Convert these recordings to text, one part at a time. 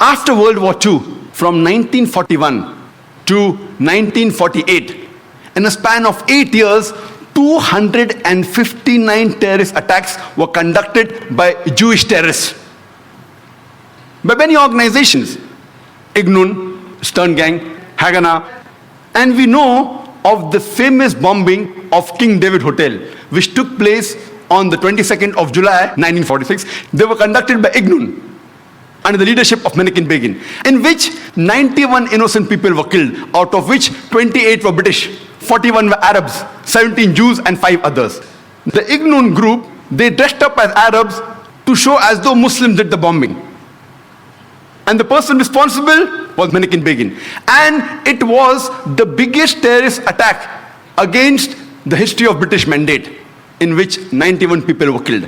After World War II, from 1941 to 1948, in a span of 8 years, 259 terrorist attacks were conducted by Jewish terrorists. By many organizations, Ignun, Stern Gang, Haganah, and we know of the famous bombing of King David Hotel, which took place on the 22nd of July 1946. They were conducted by Ignun under the leadership of Menachem Begin, in which 91 innocent people were killed, out of which 28 were British, 41 were Arabs, 17 Jews, and 5 others. The Ignun group, they dressed up as Arabs to show as though Muslims did the bombing. And the person responsible was Menachem Begin. And it was the biggest terrorist attack against the history of British Mandate, in which 91 people were killed.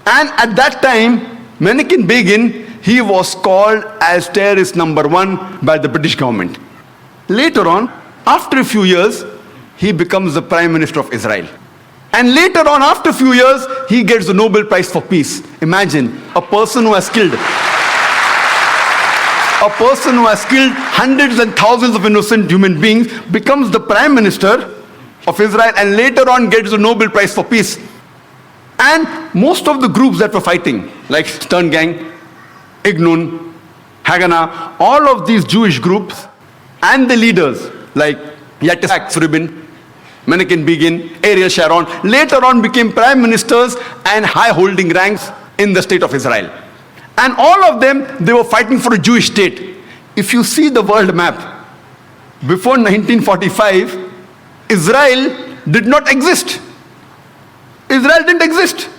And at that time, Menachem Begin, he was called as terrorist number 1 by the British government. Later on, after a few years, he becomes the Prime Minister of Israel. And later on, after a few years, he gets the Nobel Prize for Peace. Imagine, a person who has killed hundreds and thousands of innocent human beings becomes the Prime Minister of Israel and later on gets the Nobel Prize for Peace. And most of the groups that were fighting, like Stern Gang, Ignun, Haganah, all of these Jewish groups and the leaders like Yitzhak Rabin, Menachem Begin, Ariel Sharon, later on became prime ministers and high-holding ranks in the state of Israel. And all of them, they were fighting for a Jewish state. If you see the world map, before 1945, Israel did not exist. Israel didn't exist.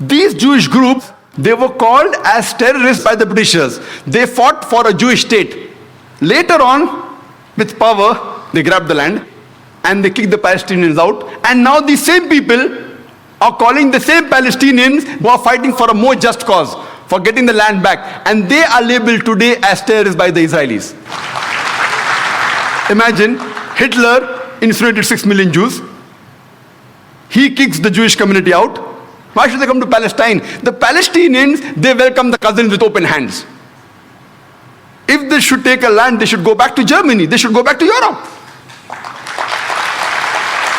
These Jewish groups, they were called as terrorists by the Britishers. They fought for a Jewish state. Later on, with power, they grabbed the land and they kicked the Palestinians out. And now these same people are calling the same Palestinians who are fighting for a more just cause, for getting the land back. And they are labeled today as terrorists by the Israelis. Imagine, Hitler incinerated 6 million Jews. He kicks the Jewish community out. Why should they come to Palestine? The Palestinians, they welcome the cousins with open hands. If they should take a land, they should go back to Germany. They should go back to Europe.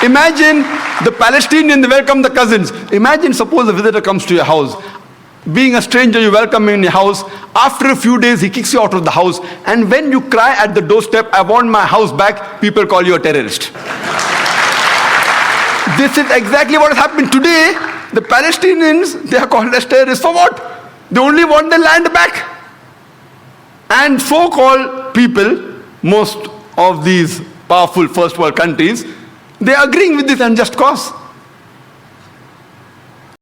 Imagine the Palestinians, they welcome the cousins. Imagine, suppose a visitor comes to your house. Being a stranger, you welcome him in your house. After a few days, he kicks you out of the house. And when you cry at the doorstep, I want my house back, people call you a terrorist. This is exactly what has happened today. The Palestinians, they are called as terrorists for what? They only want their land back. And so-called people, most of these powerful first world countries, they are agreeing with this unjust cause.